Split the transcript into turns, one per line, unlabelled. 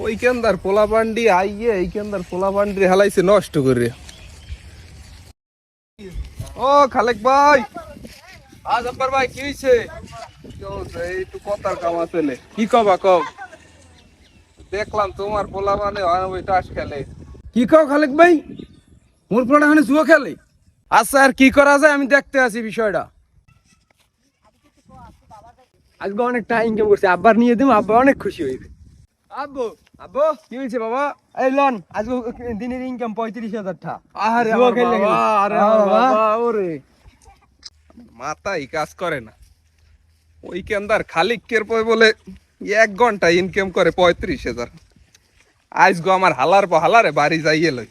ওইখানদার পোলা পান্ডি আইয়ে এইখানদার পোলা পান্ডি হালাইছে নষ্ট করে। ও খালেক ভাই, আজ আব্বার ভাই কি হইছে? একটু কথার কাম আছে। কি কবা কও? দেখলাম তোমার পোলা মানে ওই টাস খেলে।
কি কও খালেক ভাই, মোর পোলাটা এখানে জুয়া খেলে? আচ্ছা আর কি করা যায় আমি দেখতে আছি বিষয়টা। আজকে অনেক ইনকাম করছে, আব্বার নিয়ে দিব, আব্বা অনেক খুশি হইবে। আব্বু আব্বু কি হয়েছে বাবা? এই লন আজকে দিনের ইনকাম 35,000 টাকা।
আরে
জুয়া
আমার
খেললে
বাবা,
গেলে।
আরে
হ্যাঁ,
আমার
বাবা।
বাবা, ওরে মাথাই কাজ করে না। ওইখানদার খালিকের পয় বলে 1 ঘন্টা ইনকাম করে 35,000। আজ গো আমার হালার হালারে বাড়ি যাইয়ে লই।